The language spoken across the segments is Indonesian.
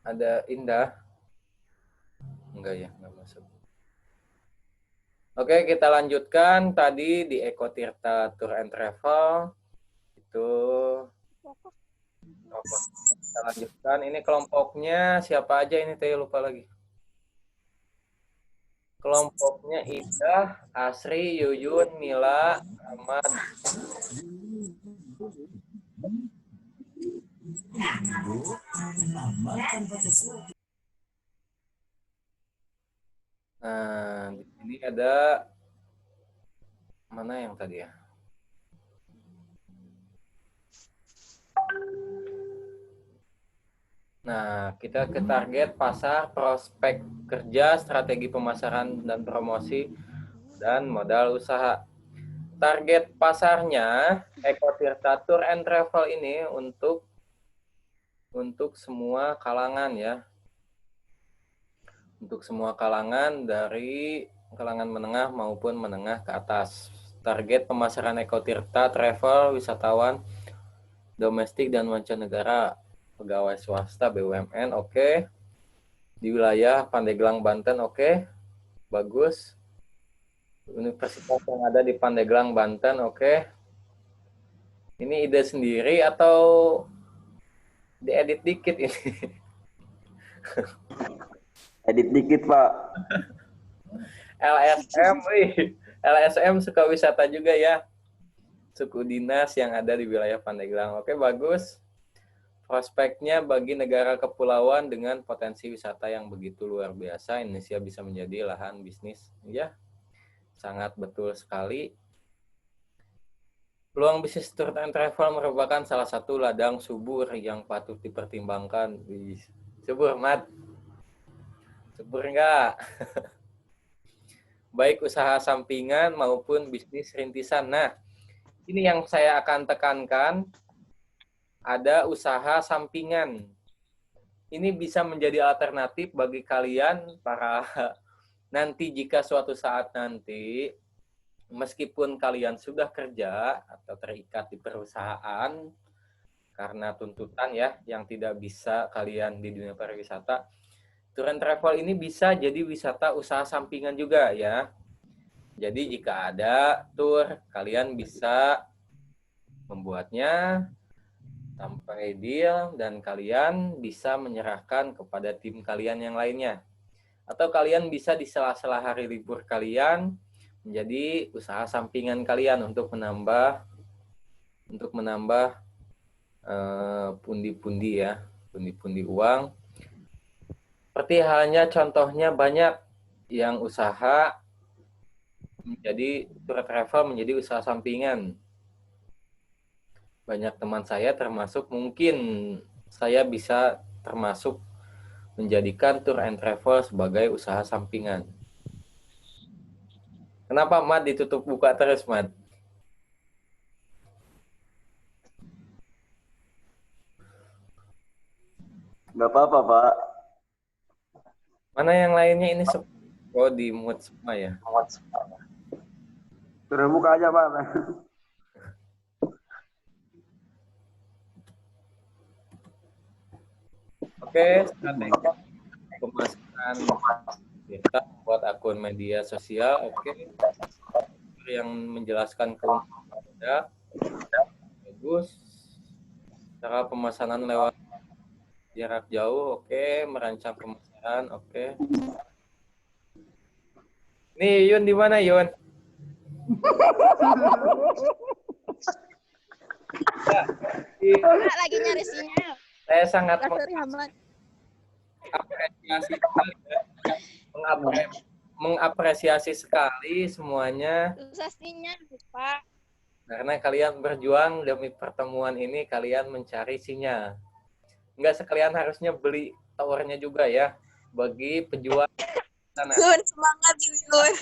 Ada Indah? Enggak ya, enggak masuk. Oke, kita lanjutkan tadi di Eko Tirta Tour and Travel. Itu kita lanjutkan. Ini kelompoknya siapa aja ini? Saya lupa lagi. Kelompoknya Ida, Asri, Yuyun, Mila, Ahmad. Nah, di sini ada mana yang tadi ya? Nah, kita ke target pasar, prospek kerja, strategi pemasaran dan promosi, dan modal usaha. Target pasarnya Eko Tirta Tour and Travel ini untuk semua kalangan ya. Untuk semua kalangan dari kalangan menengah maupun menengah ke atas. Target pemasaran Eko Tirta Travel wisatawan domestik dan mancanegara, pegawai swasta BUMN, oke. Di wilayah Pandeglang, Banten, oke. Bagus. Universitas yang ada di Pandeglang, Banten, oke. Ini ide sendiri atau diedit dikit ini? Edit dikit, Pak. LSM, wih. LSM suka wisata juga ya. Suku dinas yang ada di wilayah Pandeglang. Oke, bagus. Prospeknya bagi negara kepulauan dengan potensi wisata yang begitu luar biasa, Indonesia bisa menjadi lahan bisnis. Ya, sangat betul sekali. Peluang bisnis tour and travel merupakan salah satu ladang subur yang patut dipertimbangkan. Subur, Mat. Subur enggak? Baik usaha sampingan maupun bisnis rintisan. Nah, ini yang saya akan tekankan, ada usaha sampingan. Ini bisa menjadi alternatif bagi kalian para nanti jika suatu saat nanti, meskipun kalian sudah kerja atau terikat di perusahaan, karena tuntutan ya, yang tidak bisa kalian di dunia pariwisata, tour and travel ini bisa jadi wisata usaha sampingan juga ya. Jadi jika ada tour, kalian bisa membuatnya sampai deal dan kalian bisa menyerahkan kepada tim kalian yang lainnya. Atau kalian bisa di sela-sela hari libur kalian menjadi usaha sampingan kalian untuk menambah pundi-pundi ya, pundi-pundi uang. Seperti halnya contohnya banyak yang usaha menjadi tour travel menjadi usaha sampingan. Banyak teman saya termasuk mungkin saya bisa termasuk menjadikan tour and travel sebagai usaha sampingan. Kenapa Mat ditutup buka terus Mat? Nggak apa-apa, Pak. Mana yang lainnya ini oh di mute semua ya? Suruh buka aja, Pak. Oke, strategi pemasaran kita buat akun media sosial. Oke, yang menjelaskan keuntungan ada bagus. Cara pemesanan lewat jarak jauh, oke. Merancang pemasaran, oke. Nih Yun di mana Yun? Ya, lagi nyari sinyal. saya sangat mengapresiasi sekali semuanya. Susah sinyal, Pak. Karena kalian berjuang demi pertemuan ini, kalian mencari sinyal. Enggak sekalian harusnya beli towernya juga ya. Bagi pejuang sana. Yun, semangat Yun.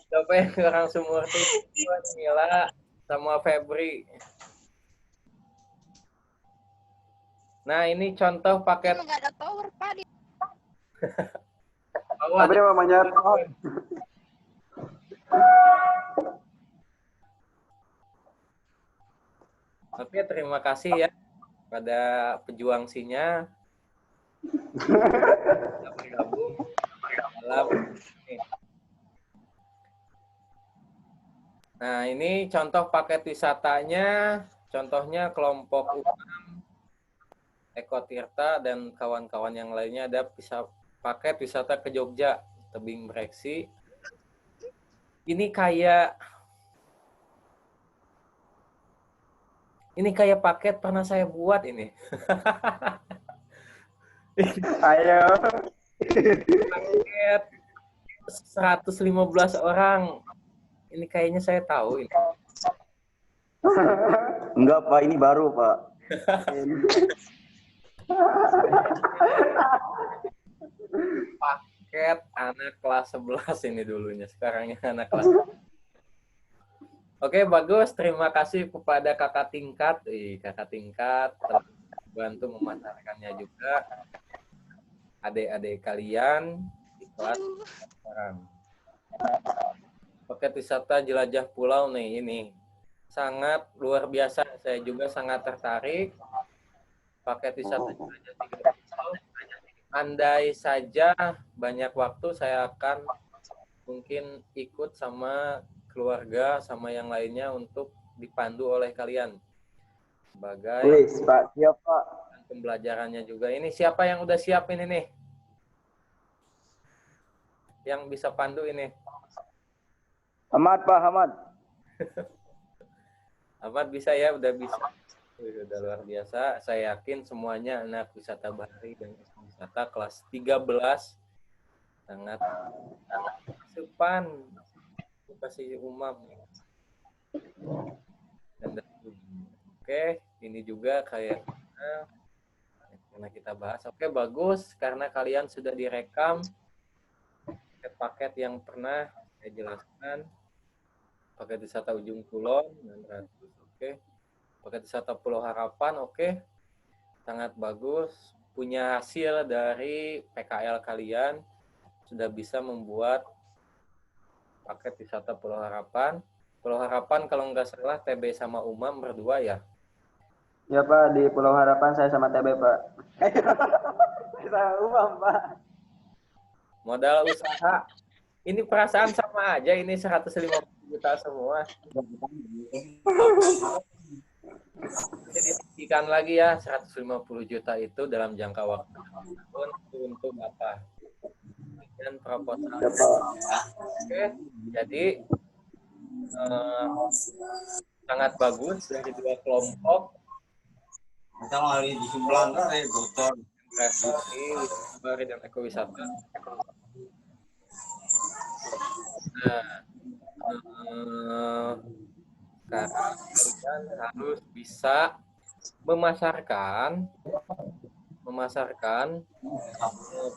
Siapa yang orang sumur itu? Mila sama Febri. Nah, ini contoh paket. Nggak ada tower, Pak. Febri mamanya. Oke, terima kasih ya pada pejuang sinyal. Bisa bergabung dalam ini. Nah, ini contoh paket wisatanya. Contohnya kelompok UMAM, Eko Tirta, dan kawan-kawan yang lainnya ada paket wisata ke Jogja, tebing breksi. Ini kayak paket pernah saya buat ini. Ayo. Paket 115 orang. Ini kayaknya saya tahu ini. Enggak Pak, ini baru Pak. Paket anak kelas 11 ini dulunya. Sekarang yang anak kelas 11. Oke, bagus. Terima kasih kepada kakak tingkat. Kakak tingkat telah bantu memasarkannya juga. Adik-adik kalian di kelas sekarang. Paket wisata jelajah pulau nih ini. Sangat luar biasa. Saya juga sangat tertarik. Paket wisata jelajah 3 pulau. Andai saja banyak waktu saya akan mungkin ikut sama keluarga sama yang lainnya untuk dipandu oleh kalian sebagai Wis Pak, siap Pak. pembelajarannya juga. Ini siapa yang udah siap ini nih? Yang bisa pandu ini? Ahmad Pak, Ahmad. Ahmad bisa ya, udah bisa. Udah luar biasa. Saya yakin semuanya anak wisata bahari dan wisata kelas 13 sangat asupan edukasi umum. Oke, ini juga kayak karena kita bahas. Oke, bagus karena kalian sudah direkam paket-paket yang pernah saya jelaskan. Paket wisata Ujung Kulon 600. Oke. Paket wisata Pulau Harapan, oke. Sangat bagus. Punya hasil dari PKL kalian sudah bisa membuat paket wisata Pulau Harapan. Pulau Harapan kalau nggak salah TB sama Umam berdua ya. Ya Pak, di Pulau Harapan saya sama TB Pak. Saya Umam Pak. Modal usaha. Ini perasaan sama aja, ini 150 juta semua. Jadi dibuktikan lagi ya, 150 juta itu dalam jangka waktu tahun untuk apa? Dan proposal. Oke, jadi sangat bagus dari dua kelompok. Kita hari di Sumblang bocor. Bahari dan ekowisata. Nah, sekarang kalian harus bisa memasarkan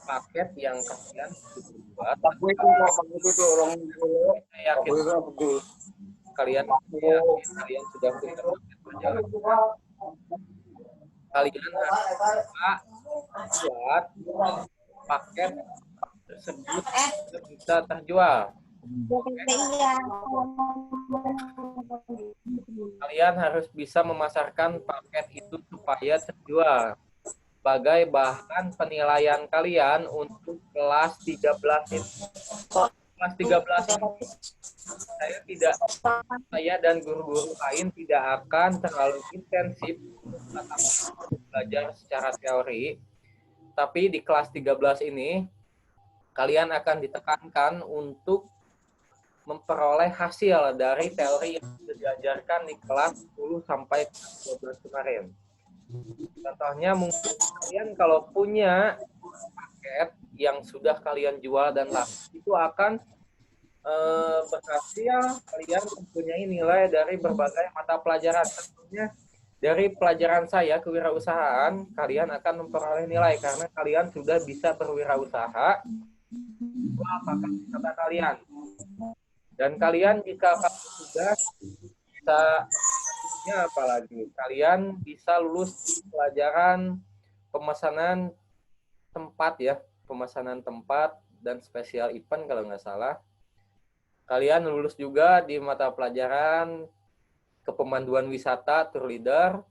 paket yang kalian buat. Saya yakin kalian sudah punya paket perjalanan. Kalian harus buat paket tersebut bisa terjual. Kalian harus bisa memasarkan paket itu supaya terjual sebagai bahan penilaian kalian untuk kelas 13 itu. Kelas 13 ini saya dan guru-guru lain tidak akan terlalu intensif belajar secara teori, tapi di kelas 13 ini kalian akan ditekankan untuk memperoleh hasil dari teori yang sudah diajarkan di kelas 10 sampai 12 kemarin. Contohnya mungkin kalian kalau punya paket yang sudah kalian jual dan laku, itu akan berhasil kalian mempunyai nilai dari berbagai mata pelajaran. Tentunya dari pelajaran saya kewirausahaan, kalian akan memperoleh nilai karena kalian sudah bisa berwirausaha jual paket wisata kalian. Dan kalian jika sudah bisa, apalagi kalian bisa lulus di pelajaran pemesanan tempat dan spesial event kalau nggak salah. Kalian lulus juga di mata pelajaran kepemanduan wisata, tour leader,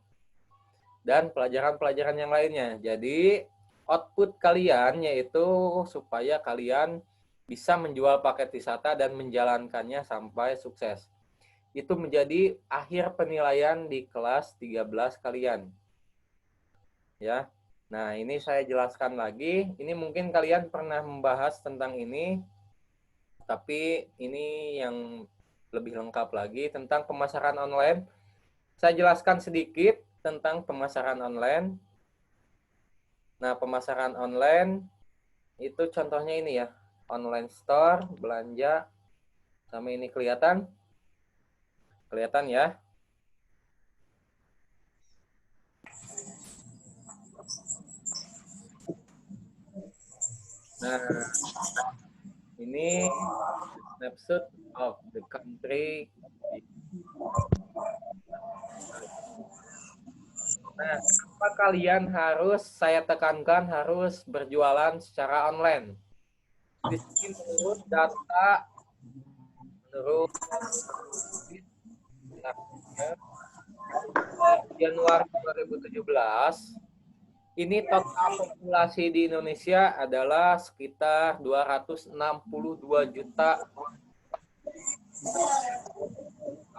dan pelajaran-pelajaran yang lainnya. Jadi output kalian yaitu supaya kalian bisa menjual paket wisata dan menjalankannya sampai sukses. Itu menjadi akhir penilaian di kelas 13 kalian. Ya. Nah, ini saya jelaskan lagi. Ini mungkin kalian pernah membahas tentang ini, tapi ini yang lebih lengkap lagi tentang pemasaran online. Saya jelaskan sedikit tentang pemasaran online. Nah, pemasaran online itu contohnya ini ya. Online store, belanja, sama ini kelihatan? Kelihatan ya? Nah, ini snapshot of the country. Nah, apa kalian saya tekankan harus berjualan secara online. Di sini menurut data, menurut Januari 2017, ini total populasi di Indonesia adalah sekitar 262 juta.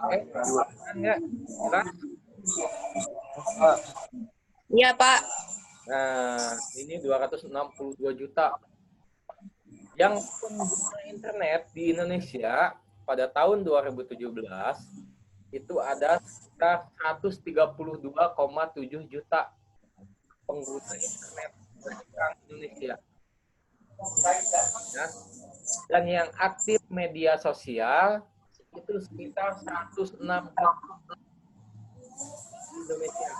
Oke, enggak? Jelas? Iya, Pak. Nah, ini 262 juta. Yang pengguna internet di Indonesia pada tahun 2017 itu ada sekitar 132,7 juta pengguna internet di Indonesia. Ya. Dan yang aktif media sosial itu sekitar 106 juta di Indonesia.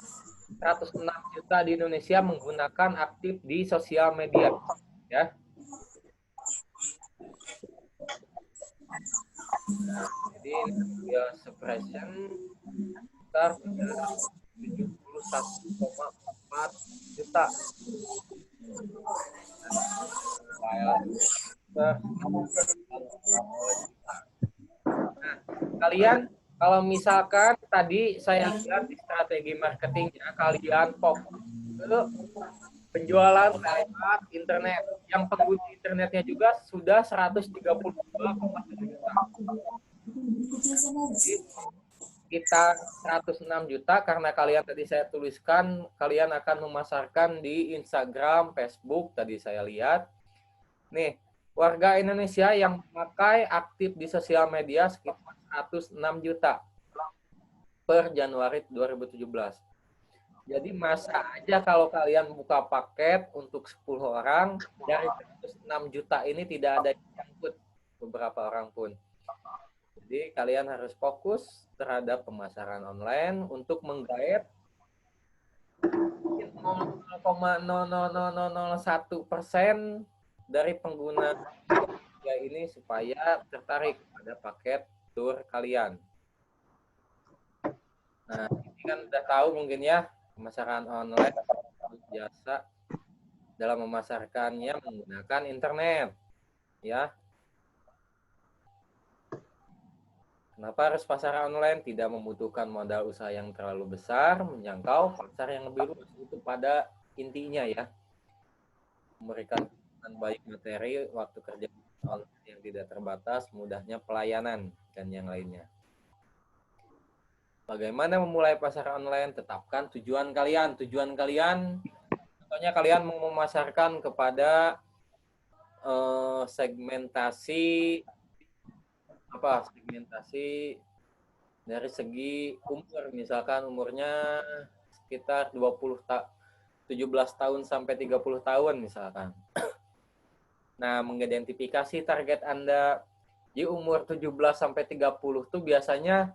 106 juta di Indonesia menggunakan aktif di sosial media. Ya. Nah, jadi media suppression sekitar 71,4 juta. Nah, kalian kalau misalkan tadi saya lihat di strategi marketingnya, kalian fokus ke penjualan lewat internet. Yang pengguna internetnya juga sudah 132,7 juta. Jadi, sekitar 106 juta karena kalian tadi saya tuliskan kalian akan memasarkan di Instagram, Facebook tadi saya lihat. Nih, warga Indonesia yang memakai aktif di sosial media sekitar 106 juta per Januari 2017. Jadi masa aja kalau kalian buka paket untuk 10 orang, dari 106 juta ini tidak ada yang nyangkut beberapa orang pun. Jadi kalian harus fokus terhadap pemasaran online untuk menggait 0,00001% dari pengguna ya ini supaya tertarik pada paket tour kalian. Nah, ini kan udah tahu mungkin ya pemasaran online jasa dalam memasarkannya menggunakan internet. Ya. Kenapa harus pasar online? Tidak membutuhkan modal usaha yang terlalu besar, menjangkau pasar yang lebih luas. Itu pada intinya ya. Memberikan baik materi, waktu kerja online yang tidak terbatas, mudahnya pelayanan, dan yang lainnya. Bagaimana memulai pasar online? Tetapkan tujuan kalian. Tujuan kalian, contohnya kalian mau memasarkan kepada segmentasi dari segi umur, misalkan umurnya sekitar 17 tahun sampai 30 tahun misalkan. Nah, mengidentifikasi target Anda di umur 17 sampai 30 tuh biasanya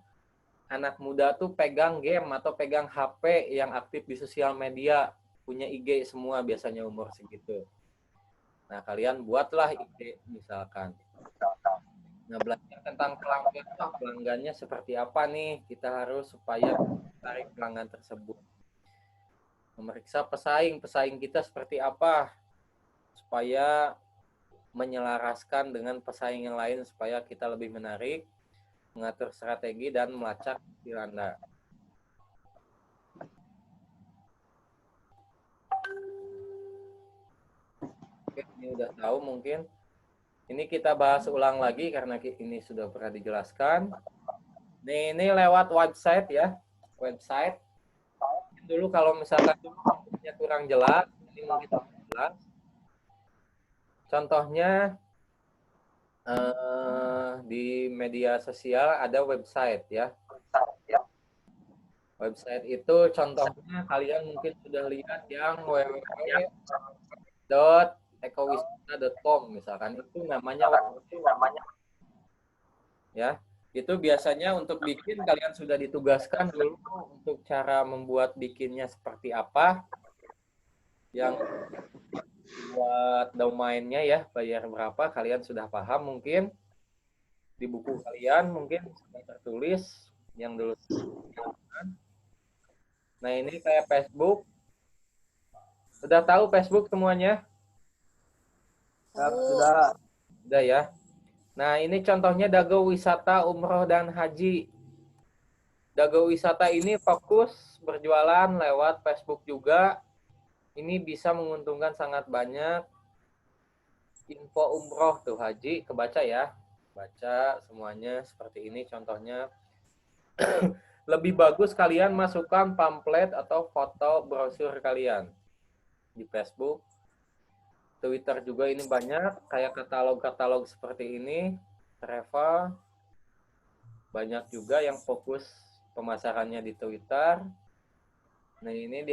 anak muda tuh pegang game atau pegang HP yang aktif di sosial media, punya IG semua biasanya umur segitu. Nah, kalian buatlah IG misalkan. Nah, belajar tentang pelanggan, pelanggannya seperti apa nih? Kita harus supaya menarik pelanggan tersebut. Memeriksa pesaing kita seperti apa? Supaya menyelaraskan dengan pesaing yang lain, supaya kita lebih menarik, mengatur strategi, dan melacak skill Anda. Oke, ini udah tahu mungkin. Ini kita bahas ulang lagi karena ini sudah pernah dijelaskan. Ini lewat website ya. Website. Dulu kalau misalkan kurang jelas, ini mungkin jelas. Contohnya di media sosial ada website ya. Website itu contohnya kalian mungkin sudah lihat yang www.ekowisata.com misalkan, itu namanya ya. Itu biasanya untuk bikin kalian sudah ditugaskan dulu untuk cara membuat bikinnya seperti apa. Yang buat domainnya ya, bayar berapa, kalian sudah paham mungkin. Di buku kalian mungkin sudah tertulis yang dulu. Nah, ini kayak Facebook. Sudah tahu Facebook semuanya? Sudah. Sudah ya. Nah, ini contohnya Dago Wisata Umroh dan Haji. Dago Wisata ini fokus berjualan lewat Facebook juga. Ini bisa menguntungkan sangat banyak. Info umroh tuh haji, kebaca ya. Baca semuanya seperti ini contohnya. Lebih bagus kalian masukkan pamflet atau foto brosur kalian di Facebook. Twitter juga ini banyak, kayak katalog-katalog seperti ini. Travel. Banyak juga yang fokus pemasarannya di Twitter. Nah, ini di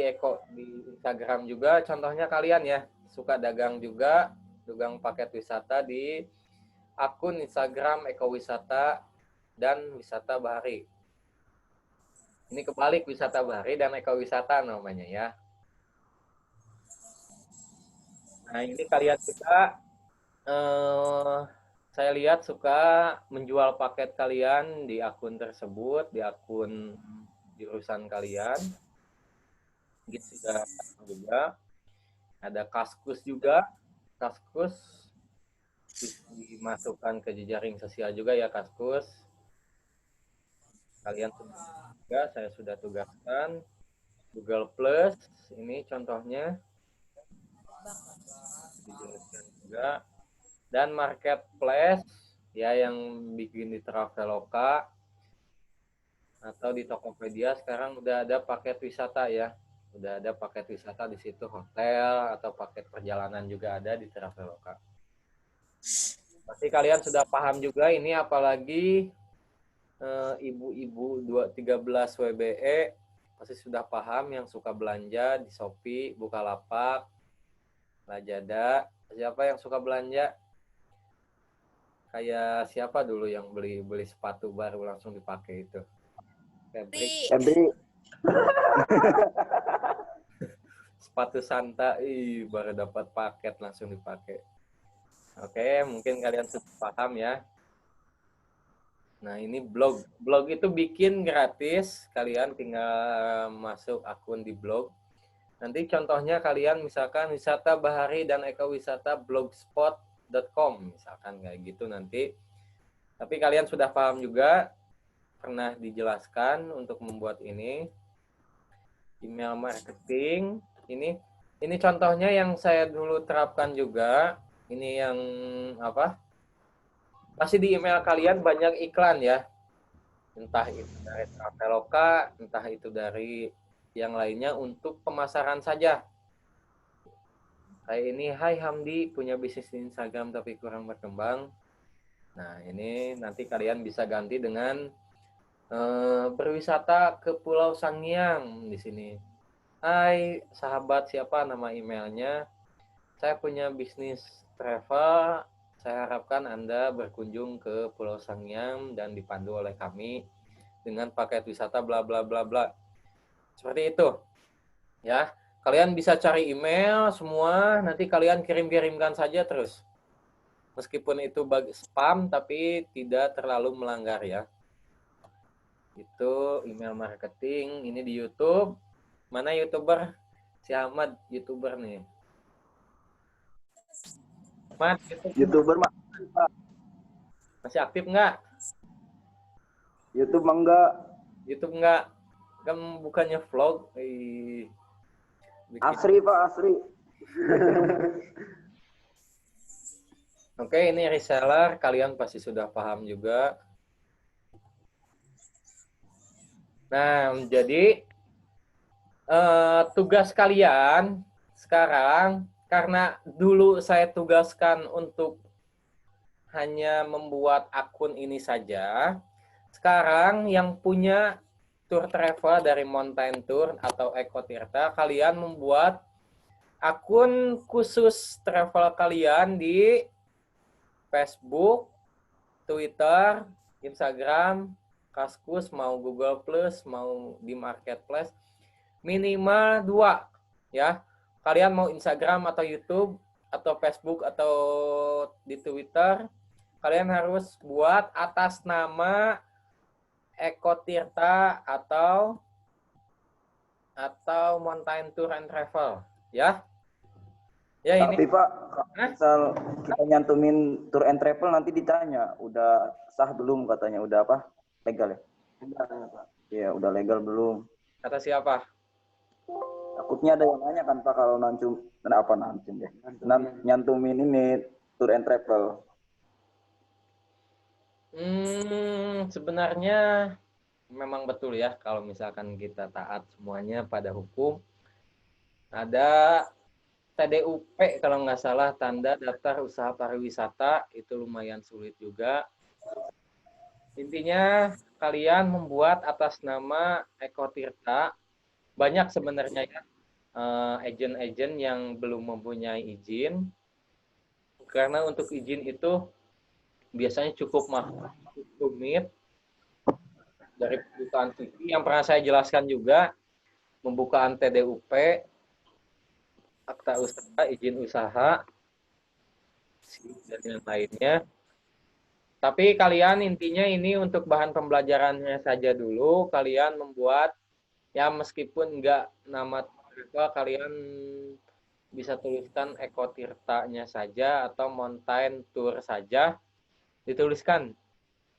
Instagram juga contohnya kalian ya. Suka dagang juga, dagang paket wisata di akun Instagram Ekowisata dan Wisata Bahari. Ini kebalik, Wisata Bahari dan Ekowisata namanya ya. Nah, ini kalian juga saya lihat suka menjual paket kalian di akun tersebut, di akun jurusan kalian. Gitu sudah juga. Ada Kaskus juga. Kaskus bisa dimasukkan ke jejaring sosial juga ya Kaskus. Kalian juga saya sudah tugaskan. Google Plus ini contohnya dijelaskan juga. Dan Marketplace ya yang bikin di Traveloka atau di Tokopedia sekarang udah ada paket wisata ya. Udah ada paket wisata di situ, hotel atau paket perjalanan juga ada di Traveloka. Pasti kalian sudah paham juga ini, apalagi ibu-ibu 13 WBE pasti sudah paham yang suka belanja di Shopee, Bukalapak, Lazada. Siapa yang suka belanja? Kayak siapa dulu yang beli sepatu baru langsung dipakai itu? Febri. Sepatu Santa, baru dapat paket langsung dipakai. Oke, mungkin kalian sudah paham ya. Nah, ini blog. Blog itu bikin gratis, kalian tinggal masuk akun di blog. Nanti contohnya kalian misalkan Wisata Bahari dan Ekowisata blogspot.com, misalkan kayak gitu nanti. Tapi kalian sudah paham juga, pernah dijelaskan untuk membuat ini. Email marketing, ini contohnya yang saya dulu terapkan juga. Ini yang apa? Pasti di email kalian banyak iklan ya. Entah itu dari Traveloka, entah itu dari yang lainnya untuk pemasaran saja. Kayak ini, hai Hamdi, punya bisnis di Instagram tapi kurang berkembang. Nah, ini nanti kalian bisa ganti dengan berwisata ke Pulau Sangiang di sini. Hai sahabat, siapa nama emailnya? Saya punya bisnis travel. Saya harapkan Anda berkunjung ke Pulau Sangiang dan dipandu oleh kami dengan paket wisata bla bla bla bla. Seperti itu. Ya, kalian bisa cari email semua, nanti kalian kirim-kirimkan saja terus. Meskipun itu spam tapi tidak terlalu melanggar ya. Itu email marketing, ini di YouTube. Mana YouTuber? Si Ahmad YouTuber nih. Ahmad, YouTuber mah masih aktif nggak? YouTube mah enggak. YouTube nggak? Kan bukannya vlog. Asri Pak, Asri. Oke, ini reseller, kalian pasti sudah paham juga. Nah, jadi tugas kalian sekarang, karena dulu saya tugaskan untuk hanya membuat akun ini saja, sekarang yang punya tour travel dari Mountain Tour atau Eko Tirta, kalian membuat akun khusus travel kalian di Facebook, Twitter, Instagram, Kaskus, mau Google Plus, mau di Marketplace, minimal 2 ya. Kalian mau Instagram atau YouTube atau Facebook atau di Twitter, kalian harus buat atas nama Eko Tirta atau Mountain Tour and Travel ya. Ya ini. Tapi Pak, kalau misal kita nyantumin tour and travel nanti ditanya, udah sah belum katanya, udah apa? Legal ya? Iya, udah legal belum? Kata siapa? Takutnya ada yang nanya kan Pak kalau nyantumin ini tour and travel. Sebenarnya memang betul ya kalau misalkan kita taat semuanya pada hukum. Ada TDUP kalau nggak salah, tanda daftar usaha pariwisata, itu lumayan sulit juga. Intinya kalian membuat atas nama Eko Tirta. Banyak sebenarnya ya agen-agen yang belum mempunyai izin. Karena untuk izin itu biasanya cukup mahal, cukup rumit. Dari pembukaan TV yang pernah saya jelaskan juga, pembukaan TDUP, akta usaha, izin usaha, dan yang lainnya. Tapi kalian intinya ini untuk bahan pembelajarannya saja dulu. Kalian membuat, ya meskipun nggak nama travel, kalian bisa tuliskan Eko Tirtanya saja atau Mountain Tour saja. Dituliskan.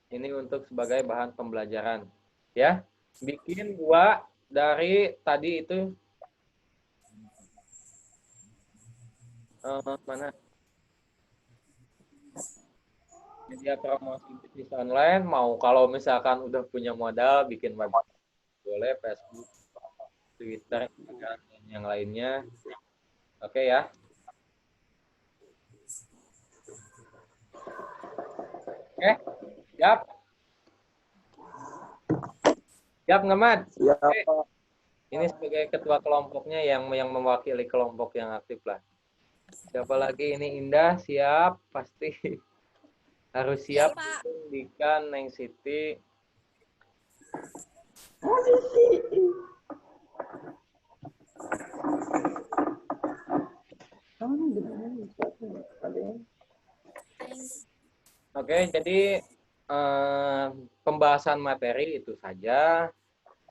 Ini untuk sebagai bahan pembelajaran. Ya, bikin 2 dari tadi itu mana? Media promosi bisnis online, mau kalau misalkan udah punya modal bikin web boleh, Facebook, Twitter, Instagram, dan yang lainnya. Oke ya. Oke, siap. Siap nggak, Mat? Iya, Oke. Pak. Ini sebagai ketua kelompoknya yang mewakili kelompok yang aktif lah. Siapa lagi? Ini Indah, siap, pasti. Harus siap, Dika, Neng Siti. Oke, jadi pembahasan materi itu saja.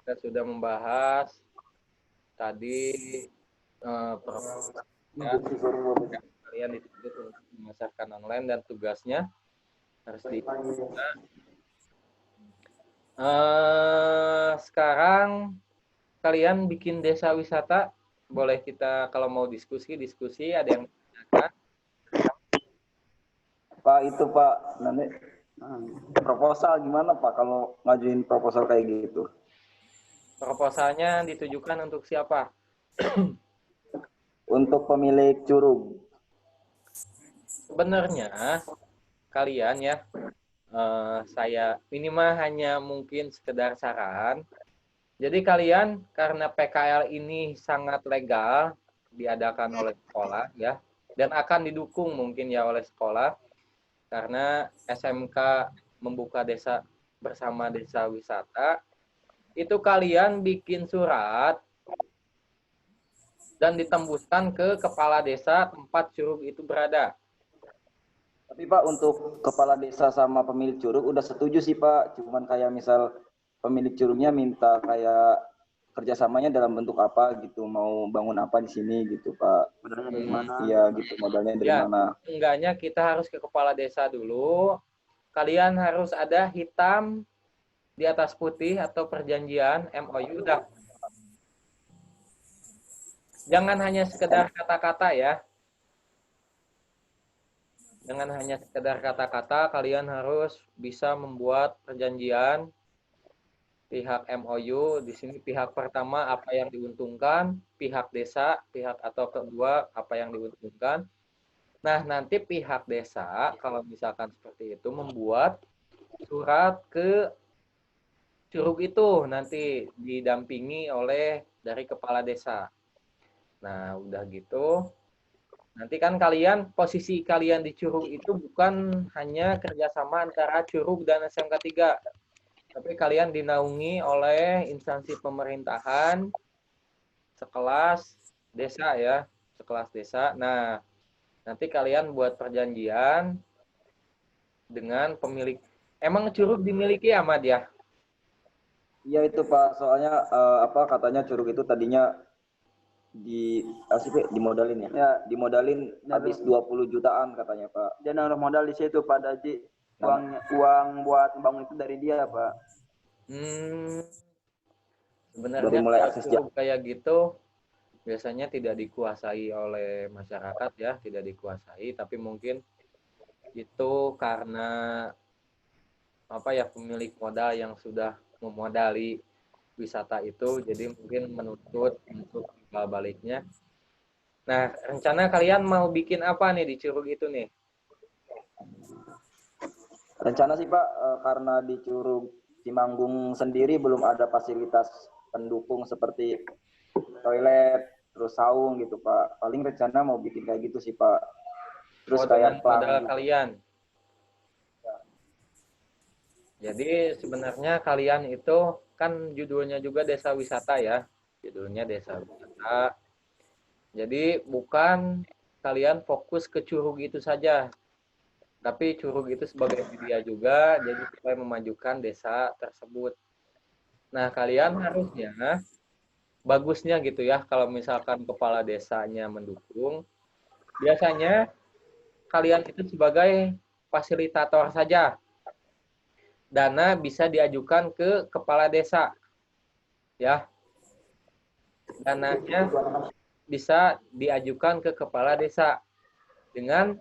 Kita sudah membahas tadi ya, kalian dituntut untuk memasarkan online dan tugasnya harus di. Sekarang kalian bikin desa wisata, boleh kita kalau mau diskusi, ada yang menanyakan? Pak itu Pak, nanti proposal gimana Pak kalau ngajuin proposal kayak gitu? Proposalnya ditujukan untuk siapa? Untuk pemilik curug. Sebenarnya kalian ya, saya ini mah hanya mungkin sekedar saran. Jadi kalian karena PKL ini sangat legal diadakan oleh sekolah ya, dan akan didukung mungkin ya oleh sekolah karena SMK membuka desa bersama desa wisata, itu kalian bikin surat dan ditembuskan ke kepala desa tempat curug itu berada. Tapi Pak untuk kepala desa sama pemilik curug udah setuju sih Pak, cuman kayak misal pemilik curugnya minta kayak kerjasamanya dalam bentuk apa gitu, mau bangun apa di sini gitu Pak. Modalnya dari mana? Iya gitu, modalnya dari mana? Enggaknya kita harus ke kepala desa dulu. Kalian harus ada hitam di atas putih atau perjanjian MOU udah. Jangan hanya sekedar kata-kata ya. Jangan hanya sekedar kata-kata, kalian harus bisa membuat perjanjian pihak MOU. Di sini pihak pertama apa yang diuntungkan, pihak desa, pihak atau kedua apa yang diuntungkan. Nah, nanti pihak desa kalau misalkan seperti itu membuat surat ke curug itu nanti didampingi oleh dari kepala desa. Nah, udah gitu. Nanti kan kalian, posisi kalian di curug itu bukan hanya kerjasama antara curug dan SMK 3, tapi kalian dinaungi oleh instansi pemerintahan sekelas desa ya, sekelas desa. Nah, nanti kalian buat perjanjian dengan pemilik. Emang curug dimiliki Ahmad ya? Iya itu Pak, soalnya apa katanya curug itu tadinya dimodalin ya? Ya, dimodalin habis 20 jutaan katanya Pak. Dia naruh modal di situ Pak Daji. Uang buat bangun itu dari dia Pak. Sebenarnya Dari mulai kalau akses curug kayak gitu biasanya tidak dikuasai oleh masyarakat ya, tidak dikuasai, tapi mungkin itu karena apa ya, pemilik modal yang sudah memodali wisata itu, jadi mungkin menuntut untuk timbal baliknya. Nah, rencana kalian mau bikin apa nih di curug itu nih? Rencana sih Pak, karena di Curug Cimanggung sendiri belum ada fasilitas pendukung seperti toilet, terus saung gitu Pak. Paling rencana mau bikin kayak gitu sih Pak. Terus kayak modal kalian. Jadi sebenarnya kalian itu kan judulnya juga desa wisata ya. Judulnya desa wisata. Jadi bukan kalian fokus ke curug itu saja. Tapi curug itu sebagai media juga, jadi supaya memajukan desa tersebut. Nah, kalian harusnya, bagusnya gitu ya, kalau misalkan kepala desanya mendukung, biasanya kalian itu sebagai fasilitator saja. Dana bisa diajukan ke kepala desa. Ya. Dananya bisa diajukan ke kepala desa. Dengan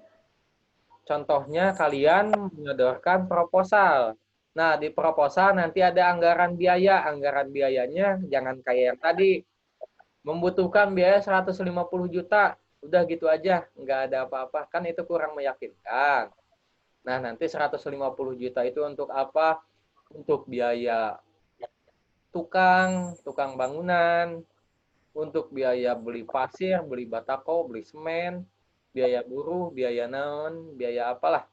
contohnya kalian menyodorkan proposal. Nah, di proposal nanti ada anggaran biaya. Anggaran biayanya jangan kayak yang tadi. Membutuhkan biaya 150 juta. Udah gitu aja, nggak ada apa-apa. Kan itu kurang meyakinkan. Nah, nanti 150 juta itu untuk apa? Untuk biaya tukang bangunan, untuk biaya beli pasir, beli batako, beli semen, biaya buruh, biaya naon, biaya apalah.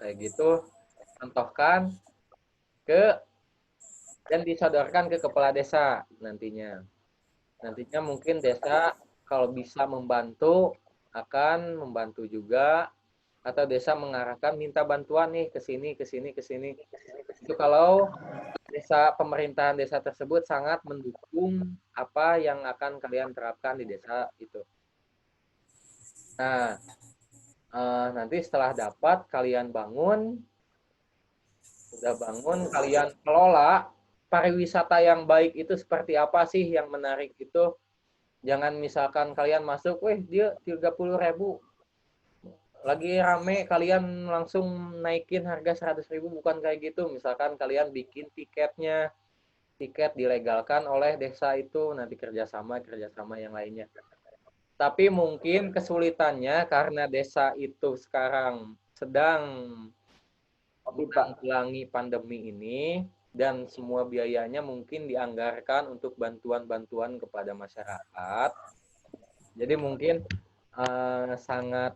Kayak gitu, contohkan ke dan disodorkan ke kepala desa nantinya. Nantinya mungkin desa kalau bisa membantu akan membantu juga, atau desa mengarahkan minta bantuan nih ke sini, ke sini, ke sini. Itu kalau desa, pemerintahan desa tersebut sangat mendukung apa yang akan kalian terapkan di desa itu. Nah, nanti setelah dapat kalian bangun, udah bangun, kalian kelola pariwisata yang baik itu seperti apa sih yang menarik itu. Jangan misalkan kalian masuk, dia 30.000. Lagi rame, kalian langsung naikin harga 100.000, bukan kayak gitu. Misalkan kalian bikin tiketnya, tiket dilegalkan oleh desa itu, nanti kerjasama yang lainnya. Tapi mungkin kesulitannya karena desa itu sekarang sedang menanggulangi pandemi ini, dan semua biayanya mungkin dianggarkan untuk bantuan-bantuan kepada masyarakat. Jadi mungkin sangat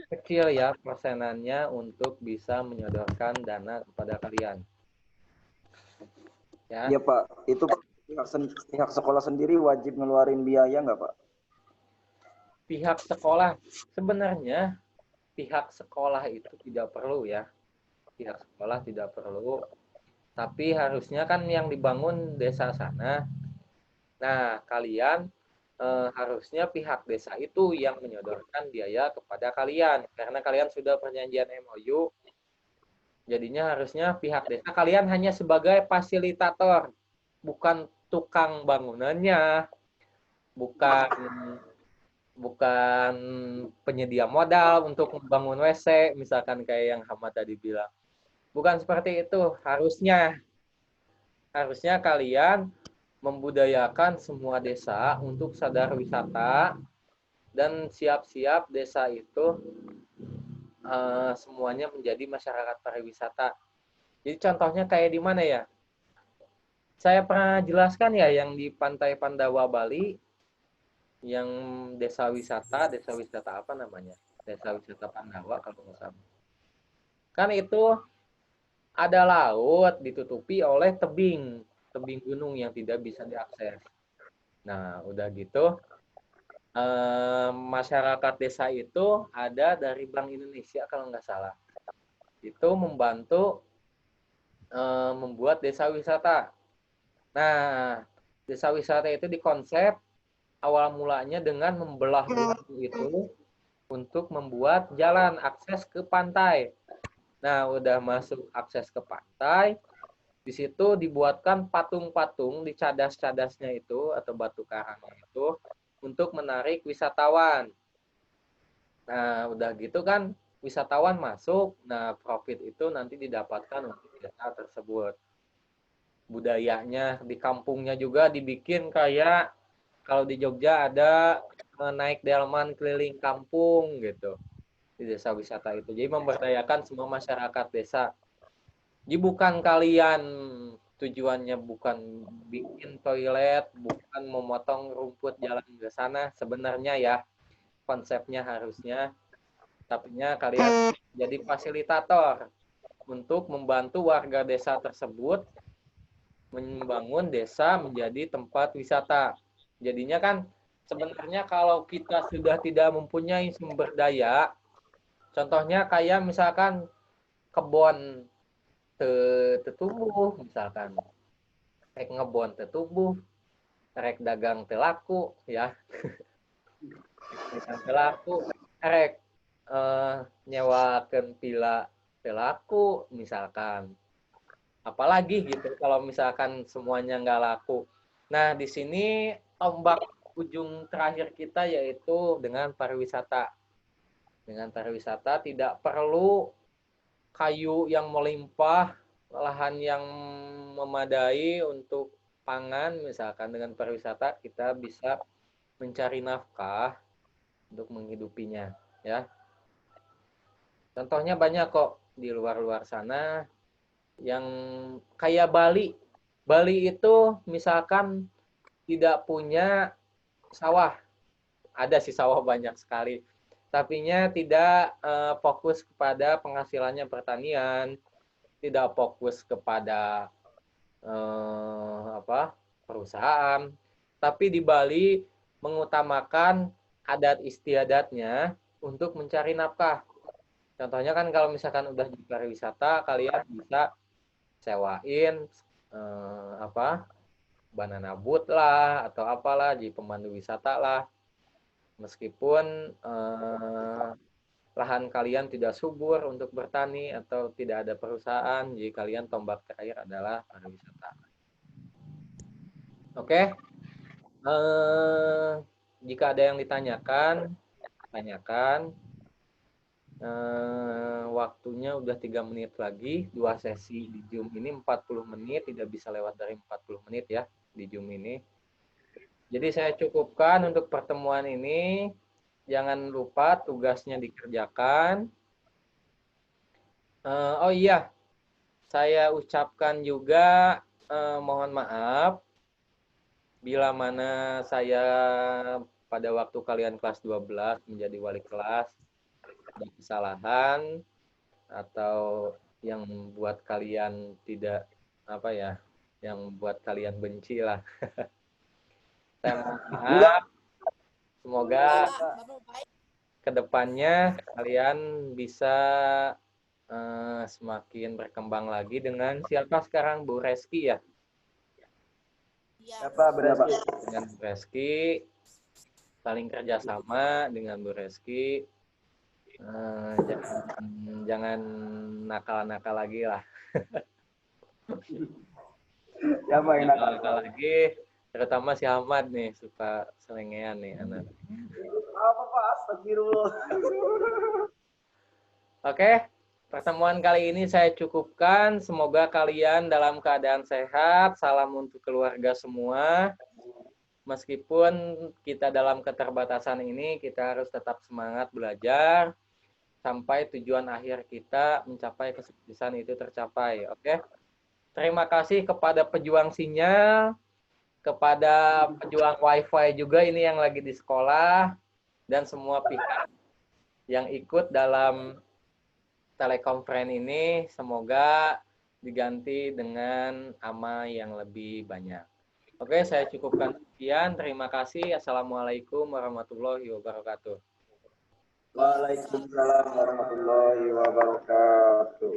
kecil ya persenannya untuk bisa menyodorkan dana kepada kalian. Ya. Iya Pak, itu pihak sekolah sendiri wajib ngeluarin biaya nggak Pak? Pihak sekolah, sebenarnya pihak sekolah itu tidak perlu ya. Pihak sekolah tidak perlu. Tapi harusnya kan yang dibangun desa sana. Nah, kalian harusnya pihak desa itu yang menyodorkan biaya kepada kalian. Karena kalian sudah perjanjian MOU, jadinya harusnya pihak desa, kalian hanya sebagai fasilitator, bukan tukang bangunannya, bukan bukan penyedia modal untuk membangun WC, misalkan kayak yang Hamad tadi bilang. Bukan seperti itu. Harusnya kalian membudayakan semua desa untuk sadar wisata dan siap-siap desa itu semuanya menjadi masyarakat pariwisata. Jadi contohnya kayak di mana ya? Saya pernah jelaskan ya yang di Pantai Pandawa Bali, yang desa wisata apa namanya? Desa wisata Pandawa kalau nggak salah. Kan itu ada laut ditutupi oleh tebing gunung yang tidak bisa diakses. Nah, udah gitu masyarakat desa itu ada dari Bank Indonesia kalau nggak salah. Itu membantu membuat desa wisata. Nah, desa wisata itu dikonsep awal mulanya dengan membelah gunung itu untuk membuat jalan akses ke pantai. Nah, udah masuk akses ke pantai, di situ dibuatkan patung-patung di cadas-cadasnya itu atau batu karangnya itu untuk menarik wisatawan. Nah, udah gitu kan wisatawan masuk, nah profit itu nanti didapatkan untuk desa tersebut. Budayanya di kampungnya juga dibikin kayak kalau di Jogja ada naik delman keliling kampung gitu di desa wisata itu. Jadi memberdayakan semua masyarakat desa. Jadi bukan kalian tujuannya bukan bikin toilet, bukan memotong rumput jalan ke sana sebenarnya ya konsepnya harusnya, tapinya kalian jadi fasilitator untuk membantu warga desa tersebut membangun desa menjadi tempat wisata. Jadinya kan sebenarnya kalau kita sudah tidak mempunyai sumber daya, contohnya kayak misalkan kebun tetumbuh, misalkan rek ngebon tetumbuh, rek dagang telaku ya, dagang telaku, rek nyewakan pila telaku misalkan. Apalagi gitu kalau misalkan semuanya nggak laku. Nah, di sini tombak ujung terakhir kita yaitu dengan pariwisata. Dengan pariwisata tidak perlu kayu yang melimpah, lahan yang memadai untuk pangan, misalkan dengan pariwisata kita bisa mencari nafkah untuk menghidupinya, ya. Contohnya banyak kok di luar-luar sana yang kayak Bali. Bali itu misalkan tidak punya sawah. Ada sih sawah banyak sekali. Tapinya tidak fokus kepada penghasilannya pertanian, tidak fokus kepada perusahaan. Tapi di Bali mengutamakan adat istiadatnya untuk mencari nafkah. Contohnya kan kalau misalkan udah di pariwisata, kalian bisa sewain banana boat lah atau apalah di pemandu wisata lah. Meskipun lahan kalian tidak subur untuk bertani atau tidak ada perusahaan, jadi kalian tombak terakhir adalah pariwisata. Oke. Jika ada yang ditanyakan, tanyakan. Waktunya udah 3 menit lagi, 2 sesi di Zoom ini 40 menit, tidak bisa lewat dari 40 menit ya di Zoom ini. Jadi saya cukupkan untuk pertemuan ini. Jangan lupa tugasnya dikerjakan. Oh iya, saya ucapkan juga mohon maaf bila mana saya pada waktu kalian kelas 12 menjadi wali kelas ada kesalahan atau yang membuat kalian tidak yang membuat kalian benci lah. Saya mohon maaf. Semoga kedepannya kalian bisa semakin berkembang lagi dengan siapa sekarang Bu Reski ya? Siapa berapa? Dengan Bu Reski, saling kerjasama dengan Bu Reski. Jangan nakal-nakal lagi lah. Siapa yang nakal lagi? Terutama si Ahmad nih, suka selengean nih anak. Apa Pak? Astagfirullah. Oke, pertemuan kali ini saya cukupkan. Semoga kalian dalam keadaan sehat. Salam untuk keluarga semua. Meskipun kita dalam keterbatasan ini, kita harus tetap semangat belajar sampai tujuan akhir kita mencapai kesuksesan itu tercapai. Oke. Terima kasih kepada pejuang sinyal, kepada pejuang WiFi juga ini yang lagi di sekolah, dan semua pihak yang ikut dalam telekonferensi ini. Semoga diganti dengan ama yang lebih banyak. Oke, saya cukupkan sekian. Terima kasih. Assalamualaikum warahmatullahi wabarakatuh. Waalaikumsalam warahmatullahi wabarakatuh.